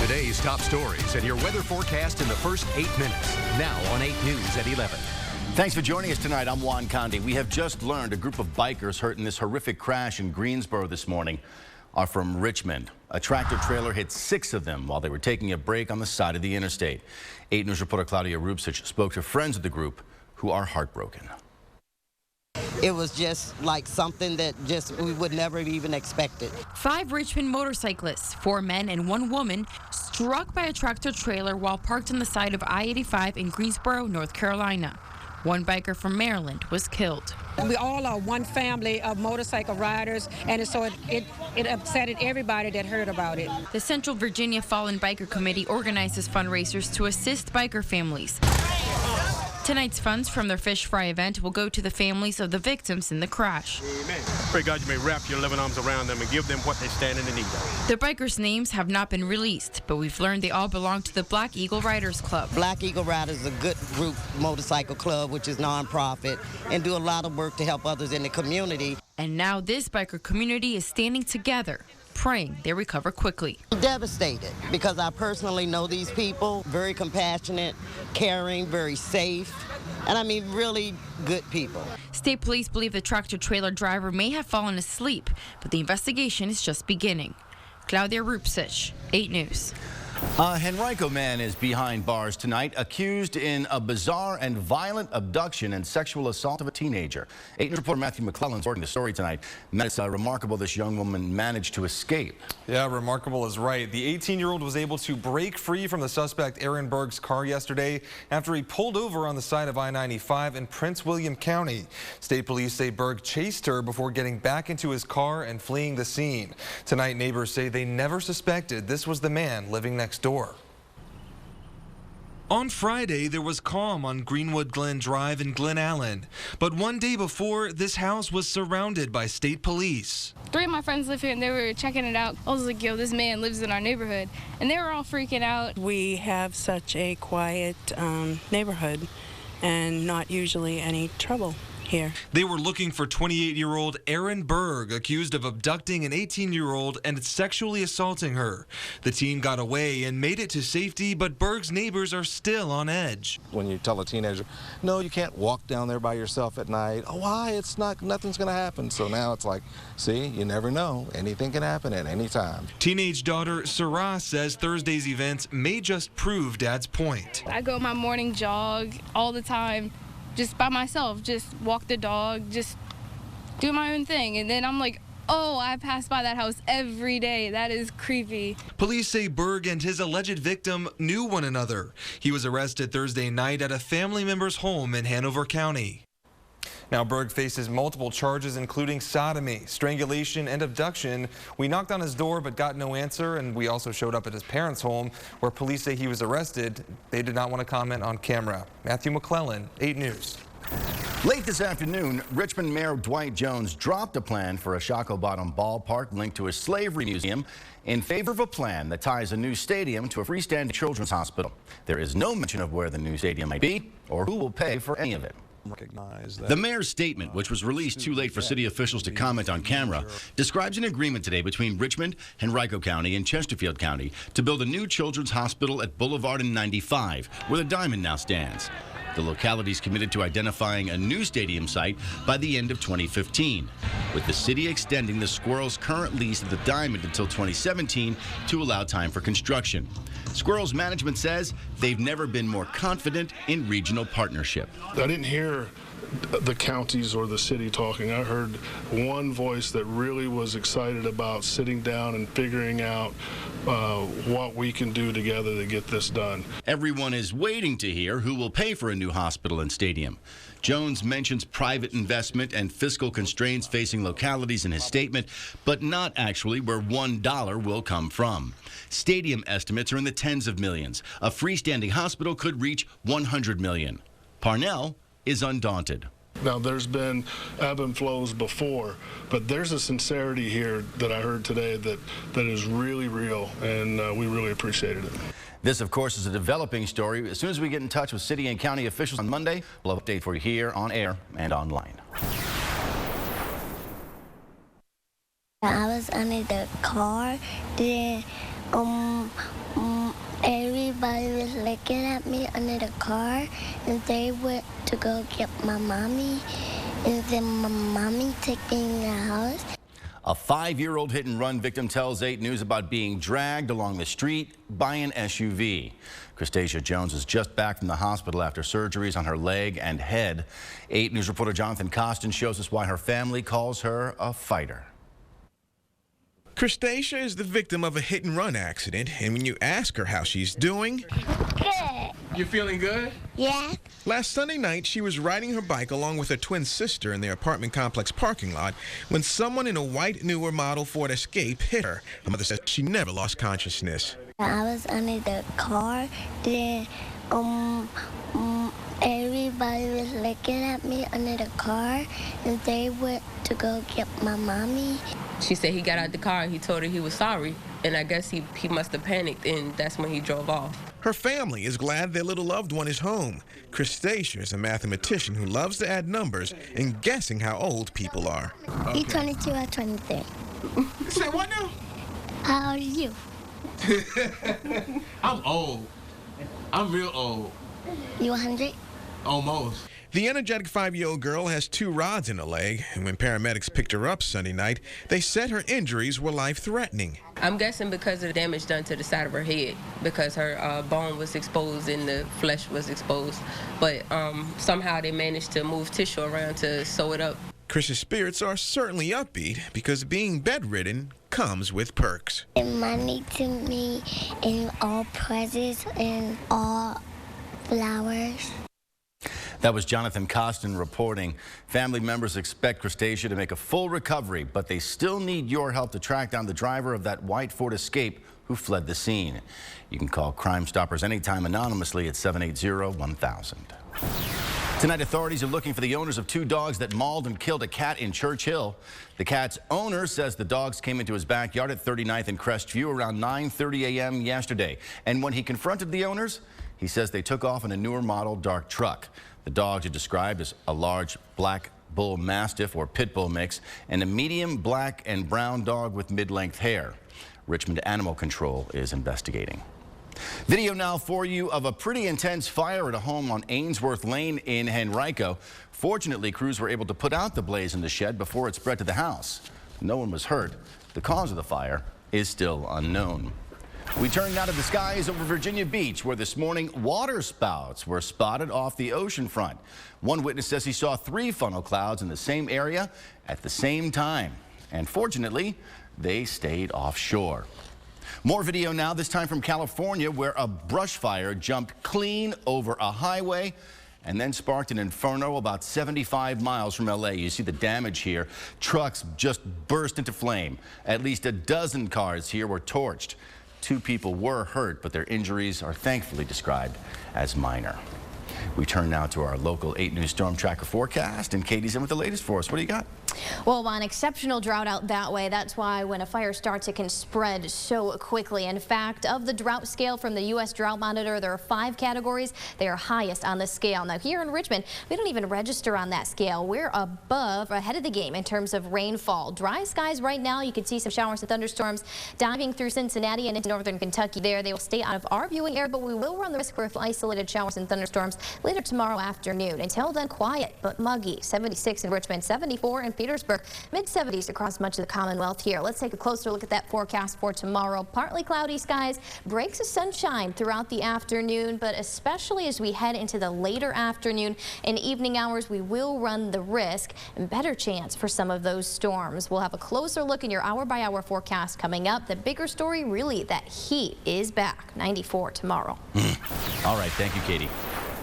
Today's top stories and your weather forecast in the first 8 minutes. Now on 8 News at 11. Thanks for joining us tonight. I'm Juan Conde. We have just learned a group of bikers hurt in this horrific crash in Greensboro this morning are from Richmond. A tractor trailer hit 6 of them while they were taking a break on the side of the interstate. 8 News reporter Claudia Rupsich spoke to friends of the group who are heartbroken. It was just like something that we would never have even expected. 5 Richmond motorcyclists, 4 men and 1 woman, struck by a tractor trailer while parked on the side of I-85 in Greensboro, North Carolina. 1 biker from Maryland was killed. We all are one family of motorcycle riders, and so it upsetted everybody that heard about it. The Central Virginia Fallen Biker Committee organizes fundraisers to assist biker families. Tonight's funds from their fish fry event will go to the families of the victims in the crash. Amen. Pray God you may wrap your loving arms around them and give them what they stand in the need of. The bikers' names have not been released, but we've learned they all belong to the Black Eagle Riders Club. Black Eagle Riders is a good group motorcycle club, which is nonprofit, and do a lot of work to help others in the community. And now this biker community is standing together, praying they recover quickly. Devastated because I personally know these people, very compassionate, caring, very safe, and I mean really good people. State police believe the tractor trailer driver may have fallen asleep, but the investigation is just beginning. Claudia Rupsich, 8 News. A Henrico man is behind bars tonight, accused in a bizarre and violent abduction and sexual assault of a teenager. 8 News reporter Matthew McClellan is reporting the story tonight. It's remarkable this young woman managed to escape. Yeah, remarkable is right. The 18-year-old was able to break free from the suspect Aaron Berg's car yesterday after he pulled over on the side of I-95 in Prince William County. State police say Berg chased her before getting back into his car and fleeing the scene. Tonight, neighbors say they never suspected this was the man living next door. On Friday, there was calm on Greenwood Glen Drive in Glen Allen. But one day before, this house was surrounded by state police. 3 of my friends live here and they were checking it out. I was like, yo, this man lives in our neighborhood. And they were all freaking out. We have such a quiet neighborhood and not usually any trouble here. They were looking for 28-year-old Aaron Berg, accused of abducting an 18-year-old and sexually assaulting her. The teen got away and made it to safety, but Berg's neighbors are still on edge. When you tell a teenager, no, you can't walk down there by yourself at night. Oh, why? It's not, nothing's going to happen. So now it's like, see, you never know. Anything can happen at any time. Teenage daughter Sarah says Thursday's events may just prove Dad's point. I go my morning jog all the time. Just by myself, just walk the dog, just do my own thing. And then I'm like, oh, I pass by that house every day. That is creepy. Police say Berg and his alleged victim knew one another. He was arrested Thursday night at a family member's home in Hanover County. Now, Berg faces multiple charges, including sodomy, strangulation, and abduction. We knocked on his door but got no answer, and we also showed up at his parents' home, where police say he was arrested. They did not want to comment on camera. Matthew McClellan, 8 News. Late this afternoon, Richmond Mayor Dwight Jones dropped a plan for a Shockoe Bottom ballpark linked to a slavery museum in favor of a plan that ties a new stadium to a freestanding children's hospital. There is no mention of where the new stadium might be or who will pay for any of it. The mayor's statement, which was released too late for city officials to comment on camera, describes an agreement today between Richmond, Henrico County, and Chesterfield County to build a new children's hospital at Boulevard and 95, where the Diamond now stands. The locality is committed to identifying a new stadium site by the end of 2015, with the city extending the Squirrels' current lease at the Diamond until 2017 to allow time for construction. Squirrels management says they've never been more confident in regional partnership. I didn't hear the counties or the city talking. I heard one voice that really was excited about sitting down and figuring out what we can do together to get this done. Everyone is waiting to hear who will pay for a new hospital and stadium. Jones mentions private investment and fiscal constraints facing localities in his statement, but not actually where $1 will come from. Stadium estimates are in the tens of millions. A freestanding hospital could reach $100 million. Parnell is undaunted. Now, there's been ebb and flows before, but there's a sincerity here that I heard today that is really real, and we really appreciated it. This, of course, is a developing story. As soon as we get in touch with city and county officials on Monday, we'll update for you here on air and online. I was under the car, then everybody was looking at me under the car, and they went to go get my mommy, and then my mommy took me in the house. A 5-year-old hit-and-run victim tells 8 News about being dragged along the street by an SUV. Christacia Jones is just back from the hospital after surgeries on her leg and head. 8 News reporter Jonathan Costin shows us why her family calls her a fighter. Christacia is the victim of a hit-and-run accident, and when you ask her how she's doing... Good. You feeling good? Yeah. Last Sunday night, she was riding her bike along with her twin sister in their apartment complex parking lot when someone in a white newer model Ford Escape hit her. Her mother says she never lost consciousness. I was under the car, then everybody was looking at me under the car, and they went to go get my mommy. She said he got out the car and he told her he was sorry, and I guess he must have panicked, and that's when he drove off. Her family is glad their little loved one is home. Christacia is a mathematician who loves to add numbers and guessing how old people are. Okay. You 22 or 23? Say what now? How old are you? I'm old. I'm real old. You 100? Almost. The energetic 5-year-old girl has 2 rods in her leg, and when paramedics picked her up Sunday night, they said her injuries were life-threatening. I'm guessing because of the damage done to the side of her head, because her bone was exposed and the flesh was exposed. But somehow they managed to move tissue around to sew it up. Chris's spirits are certainly upbeat because being bedridden comes with perks. And money to me, and all presents, and all flowers. That was Jonathan Costin reporting. Family members expect Christacia to make a full recovery, but they still need your help to track down the driver of that white Ford Escape who fled the scene. You can call Crime Stoppers anytime anonymously at 780-1000. Tonight, authorities are looking for the owners of 2 dogs that mauled and killed a cat in Church Hill. The cat's owner says the dogs came into his backyard at 39th and Crestview around 9:30 a.m. yesterday. And when he confronted the owners, he says they took off in a newer model dark truck. The dogs are described as a large black bull mastiff or pit bull mix and a medium black and brown dog with mid-length hair. Richmond Animal Control is investigating. Video now for you of a pretty intense fire at a home on Ainsworth Lane in Henrico. Fortunately, crews were able to put out the blaze in the shed before it spread to the house. No one was hurt. The cause of the fire is still unknown. We turn now to the skies over Virginia Beach, where this morning water spouts were spotted off the ocean front. One witness says he saw 3 funnel clouds in the same area at the same time. And fortunately, they stayed offshore. More video now, this time from California, where a brush fire jumped clean over a highway and then sparked an inferno about 75 miles from LA. You see the damage here. Trucks just burst into flame. At least a dozen cars here were torched. 2 people were hurt, but their injuries are thankfully described as minor. We turn now to our local 8 News Storm Tracker forecast, and Katie's in with the latest for us. What do you got? Well, an exceptional drought out that way. That's why when a fire starts, it can spread so quickly. In fact, of the drought scale from the U.S. Drought Monitor, there are 5 categories. They are highest on the scale. Now, here in Richmond, we don't even register on that scale. We're ahead of the game in terms of rainfall. Dry skies right now. You can see some showers and thunderstorms diving through Cincinnati and into northern Kentucky. There, they will stay out of our viewing area, but we will run the risk of isolated showers and thunderstorms later tomorrow afternoon. Until then, quiet but muggy. 76 in Richmond, 74 in Petersburg, mid-70s across much of the Commonwealth here. Let's take a closer look at that forecast for tomorrow. Partly cloudy skies, breaks of sunshine throughout the afternoon, but especially as we head into the later afternoon and evening hours, we will run the risk and better chance for some of those storms. We'll have a closer look in your hour-by-hour forecast coming up. The bigger story, really, that heat is back. 94 tomorrow. All right, thank you, Katie.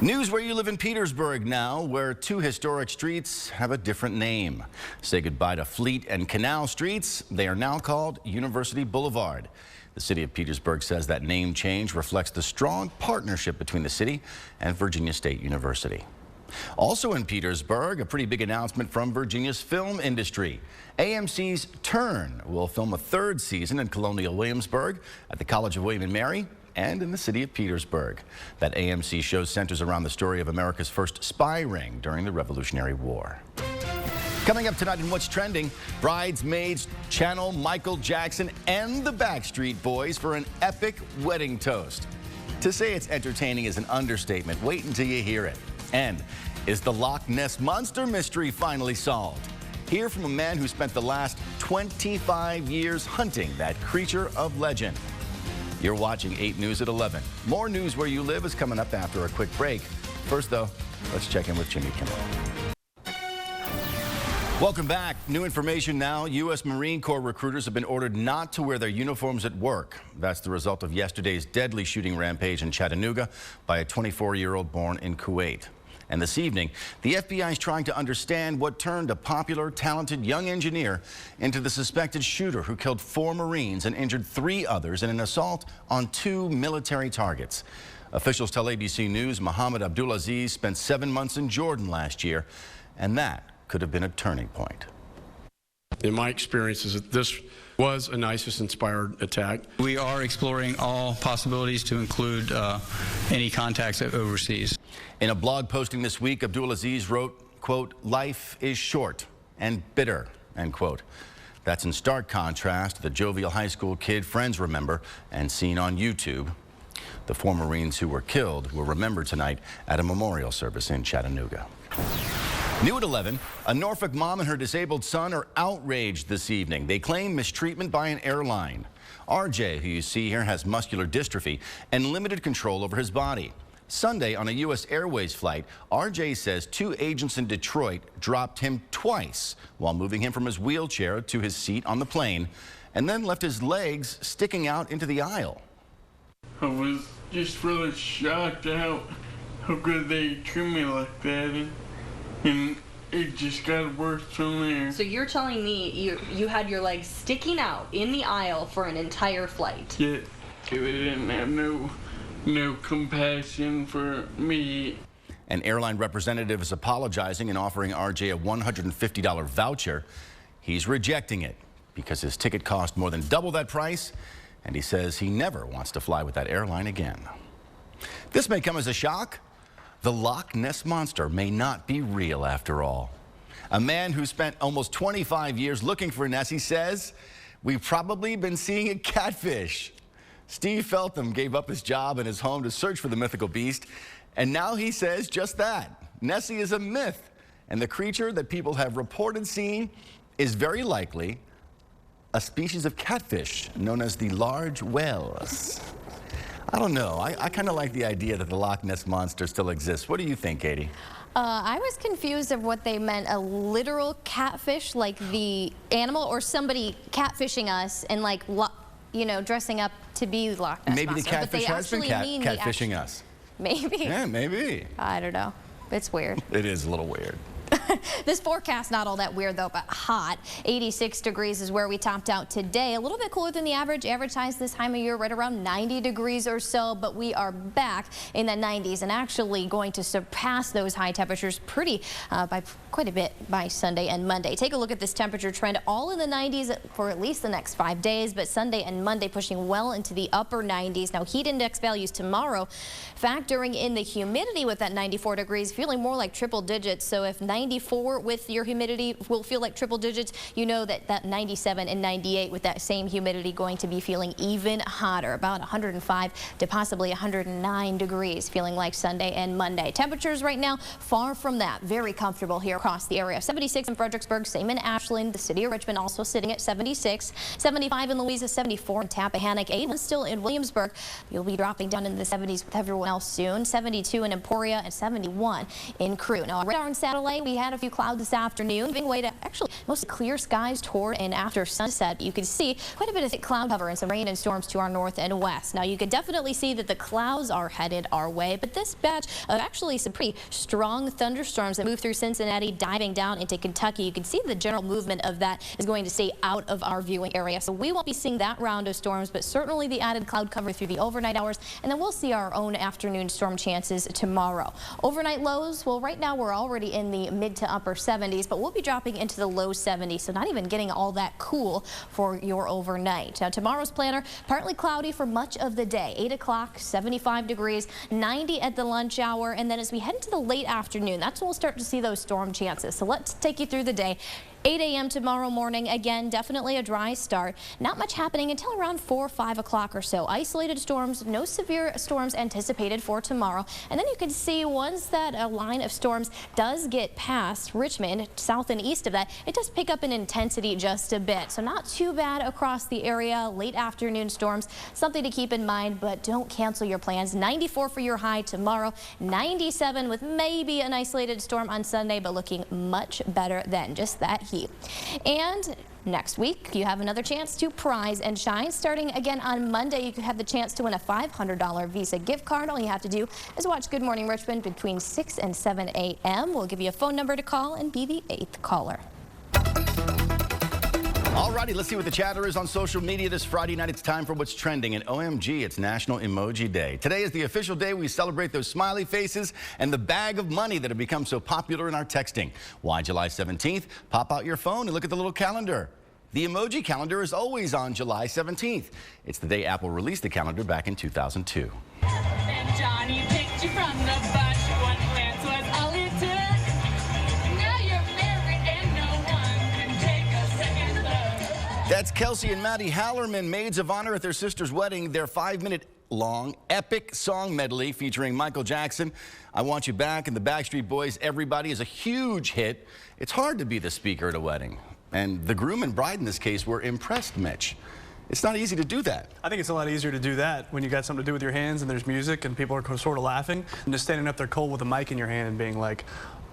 News where you live in Petersburg now, where 2 historic streets have a different name. Say goodbye to Fleet and Canal Streets. They are now called University Boulevard. The city of Petersburg says that name change reflects the strong partnership between the city and Virginia State University. Also in Petersburg, a pretty big announcement from Virginia's film industry. AMC's Turn will film a 3rd season in Colonial Williamsburg, at the College of William and Mary, and in the city of Petersburg. That AMC show centers around the story of America's first spy ring during the Revolutionary War. Coming up tonight in What's Trending, bridesmaids channel Michael Jackson and the Backstreet Boys for an epic wedding toast. To say it's entertaining is an understatement. Wait until you hear it. And is the Loch Ness Monster mystery finally solved? Hear from a man who spent the last 25 years hunting that creature of legend. You're watching 8 News at 11. More news where you live is coming up after a quick break. First, though, let's check in with Jimmy Kimmel. Welcome back. New information now. U.S. Marine Corps recruiters have been ordered not to wear their uniforms at work. That's the result of yesterday's deadly shooting rampage in Chattanooga by a 24-year-old born in Kuwait. And this evening, the FBI is trying to understand what turned a popular, talented young engineer into the suspected shooter who killed 4 Marines and injured 3 others in an assault on 2 military targets. Officials tell ABC News Mohammed Abdulaziz spent 7 months in Jordan last year, and that could have been a turning point. In my experience, is that this was an ISIS-inspired attack. We are exploring all possibilities to include any contacts overseas. In a blog posting this week, Abdulaziz wrote, quote, "Life is short and bitter," end quote. That's in stark contrast to the jovial high school kid friends remember and seen on YouTube. The 4 Marines who were killed will remember tonight at a memorial service in Chattanooga. New at 11, a Norfolk mom and her disabled son are outraged this evening. They claim mistreatment by an airline. RJ, who you see here, has muscular dystrophy and limited control over his body. Sunday, on a U.S. Airways flight, RJ says 2 agents in Detroit dropped him twice while moving him from his wheelchair to his seat on the plane, and then left his legs sticking out into the aisle. I was just really shocked at how good they treat me like that, and it just got worse from there. So you're telling me you had your legs sticking out in the aisle for an entire flight? Yeah, they didn't have no compassion for me. An airline representative is apologizing and offering RJ a $150 voucher. He's rejecting it because his ticket cost more than double that price, and he says he never wants to fly with that airline again. This may come as a shock. The Loch Ness Monster may not be real after all. A man who spent almost 25 years looking for Nessie says, "We've probably been seeing a catfish." Steve Feltham gave up his job and his home to search for the mythical beast, and now he says just that. Nessie is a myth, and the creature that people have reported seeing is very likely a species of catfish known as the large whales. I don't know. I kind of like the idea that the Loch Ness Monster still exists. What do you think, Katie? I was confused of what they meant, a literal catfish, like the animal, or somebody catfishing us and like, you know, dressing up to be Loch Ness Maybe Monster. the catfish has been catfishing us. Maybe. Yeah, maybe. I don't know. It's weird. It is a little weird. This forecast, not all that weird though, but hot. 86 degrees is where we topped out today. A little bit cooler than the average. Average highs this time of year right around 90 degrees or so, but we are back in the 90s and actually going to surpass those high temperatures by quite a bit by Sunday and Monday. Take a look at this temperature trend, all in the 90s for at least the next 5 days, but Sunday and Monday pushing well into the upper 90s. Now, heat index values tomorrow, factoring in the humidity with that 94 degrees, feeling more like triple digits. So if 94 with your humidity will feel like triple digits, you know that 97 and 98 with that same humidity going to be feeling even hotter, about 105 to possibly 109 degrees, feeling like Sunday and Monday. Temperatures right now far from that, very comfortable here across the area. 76 in Fredericksburg, same in Ashland, the city of Richmond also sitting at 76, 75 in Louisa, 74 in Tappahannock, 81 still in Williamsburg. You'll be dropping down into the 70s with everyone else soon, 72 in Emporia and 71 in Crewe. Now, on radar and satellite, we had a few clouds this afternoon, giving way to actually mostly clear skies toward and after sunset. You can see quite a bit of thick cloud cover and some rain and storms to our north and west. Now, you could definitely see that the clouds are headed our way, but this batch of actually some pretty strong thunderstorms that move through Cincinnati, diving down into Kentucky. You can see the general movement of that is going to stay out of our viewing area. So we won't be seeing that round of storms, but certainly the added cloud cover through the overnight hours, and then we'll see our own afternoon storm chances tomorrow. Overnight lows, well, right now we're already in the mid to upper 70s, but we'll be dropping into the low 70s, so not even getting all that cool for your overnight. Now, tomorrow's planner, partly cloudy for much of the day. 8 o'clock, 75 degrees, 90 at the lunch hour, and then as we head into the late afternoon, that's when we'll start to see those storm chances. So let's take you through the day. 8 a.m. tomorrow morning. Again, definitely a dry start. Not much happening until around 4 or 5 o'clock or so. Isolated storms, no severe storms anticipated for tomorrow. And then you can see once that line of storms does get past Richmond, south and east of that, it does pick up in intensity just a bit. So not too bad across the area. Late afternoon storms, something to keep in mind, but don't cancel your plans. 94 for your high tomorrow, 97 with maybe an isolated storm on Sunday, but looking much better than just that heat. And next week, you have another chance to prize and shine. Starting again on Monday, you could have the chance to win a $500 Visa gift card. All you have to do is watch Good Morning Richmond between 6 and 7 a.m. We'll give you a phone number to call and be the 8th caller. Alrighty, let's see what the chatter is on social media this Friday night. It's time for what's trending, and OMG, it's National Emoji Day. Today is the official day we celebrate those smiley faces and the bag of money that have become so popular in our texting. Why July 17th? Pop out your phone and look at the little calendar. The emoji calendar is always on July 17th. It's the day Apple released the calendar back in 2002. And Johnny picked you from the bunch. One glance was all it took. Now you're married and no one can take a second look. That's Kelsey and Maddie Hallerman, maids of honor at their sister's wedding. Their 5-minute-long epic song medley featuring Michael Jackson, I Want You Back, and the Backstreet Boys, Everybody, is a huge hit. It's hard to be the speaker at a wedding. And the groom and bride in this case were impressed, Mitch. It's not easy to do that. I think it's a lot easier to do that when you got something to do with your hands and there's music and people are sort of laughing, and just standing up there cold with a mic in your hand and being like,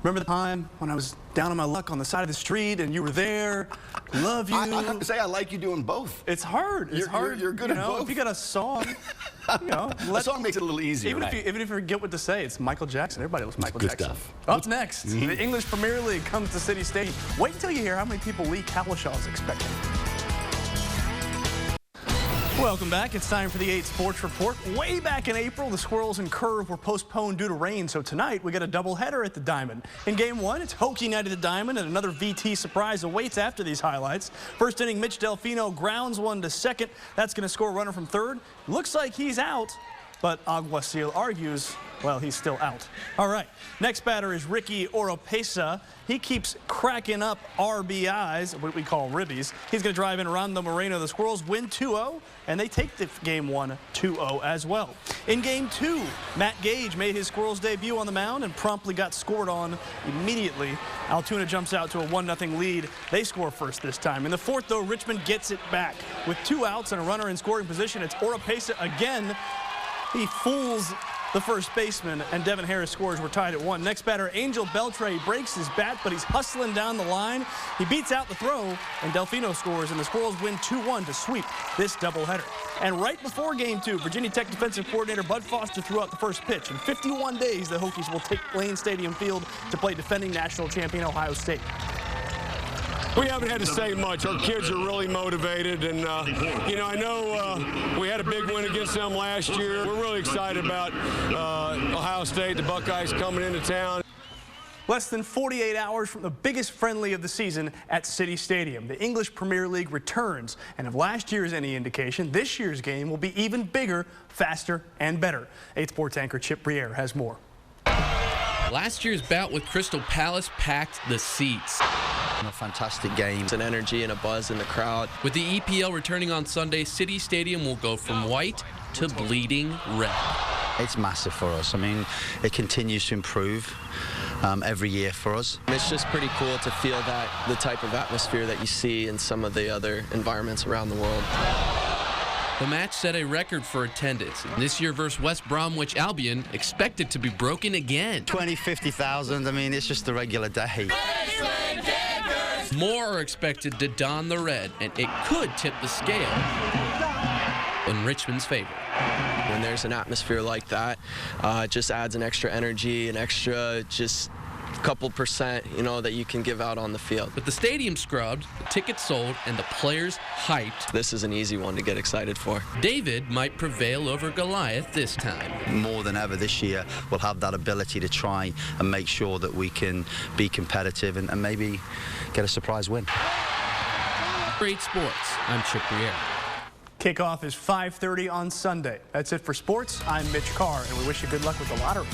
remember the time when I was down on my luck on the side of the street and you were there? Love you. I have to say, I like you doing both. It's hard. It's hard. You're good at both. If you got a song, you know, the song makes it a little easier. Even, right? if you forget what to say, it's Michael Jackson. Everybody loves Michael Good Jackson. stuff. Up next, the English Premier League comes to City Stadium. Wait until you hear how many people Lee Cowlishaw is expecting. Welcome back. It's time for the 8 Sports Report. Way back in April, the Squirrels and Curve were postponed due to rain, so tonight we got a doubleheader at the Diamond. In Game 1, it's Hokie night at the Diamond, and another VT surprise awaits after these highlights. First inning, Mitch Delfino grounds one to second. That's going to score a runner from third. Looks like he's out, but Aguasil argues, well, he's still out. All right, next batter is Ricky Oropesa. He keeps cracking up RBIs, what we call ribbies. He's going to drive in Rondo Moreno. The Squirrels win 2-0, and they take the Game 1 2-0 as well. In Game 2, Matt Gage made his Squirrels debut on the mound and promptly got scored on immediately. Altoona jumps out to a 1-0 lead. They score first this time. In the fourth, though, Richmond gets it back. With 2 outs and a runner in scoring position, it's Oropesa again. He fools the first baseman, and Devin Harris scores. We're tied at 1. Next batter, Angel Beltre breaks his bat, but he's hustling down the line. He beats out the throw, and Delfino scores, and the Squirrels win 2-1 to sweep this doubleheader. And right before Game 2, Virginia Tech defensive coordinator Bud Foster threw out the first pitch. In 51 days, the Hokies will take Lane Stadium Field to play defending national champion Ohio State. We haven't had to say much. Our kids are really motivated, and you know, I know we had a big win against them last year. We're really excited about Ohio State, the Buckeyes coming into town. Less than 48 hours from the biggest friendly of the season at City Stadium. The English Premier League returns, and if last year is any indication, this year's game will be even bigger, faster, and better. 8 Sports anchor Chip Briere has more. Last year's bout with Crystal Palace packed the seats. A fantastic game. It's an energy and a buzz in the crowd. With the EPL returning on Sunday, City Stadium will go from white to bleeding red. It's massive for us. I mean, it continues to improve every year for us. It's just pretty cool to feel that the type of atmosphere that you see in some of the other environments around the world. The match set a record for attendance. This year versus West Bromwich Albion expected to be broken again. 20, 50,000, I mean, it's just a regular day. More are expected to don the red, and it could tip the scale in Richmond's favor. When there's an atmosphere like that, it just adds an extra energy, an extra just couple percent, you know, that you can give out on the field. With the stadium scrubbed, the tickets sold, and the players hyped, this is an easy one to get excited for. David might prevail over Goliath this time. More than ever this year, we'll have that ability to try and make sure that we can be competitive and maybe get a surprise win. Great Sports, I'm Chip Briere. Kickoff is 5:30 on Sunday. That's it for sports. I'm Mitch Carr, and we wish you good luck with the lottery.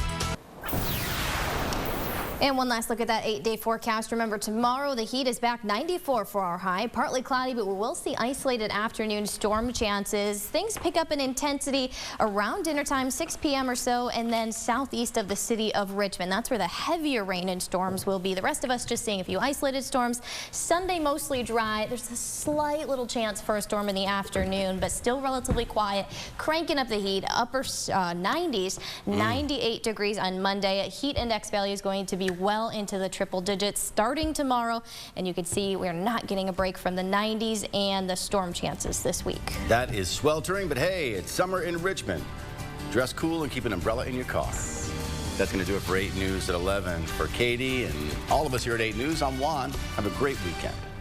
And one last look at that 8-day forecast. Remember, tomorrow the heat is back, 94 for our high. Partly cloudy, but we will see isolated afternoon storm chances. Things pick up in intensity around dinner time, 6 p.m. or so, and then southeast of the city of Richmond. That's where the heavier rain and storms will be. The rest of us just seeing a few isolated storms. Sunday mostly dry. There's a slight little chance for a storm in the afternoon, but still relatively quiet. Cranking up the heat, upper 90s, 98 degrees on Monday. Heat index value is going to be well into the triple digits starting tomorrow, and you can see we're not getting a break from the 90s and the storm chances this week. That is sweltering, but hey, it's summer in Richmond. Dress cool and keep an umbrella in your car. That's going to do it for 8 News at 11. For Katie and all of us here at 8 News, I'm Juan. Have a great weekend.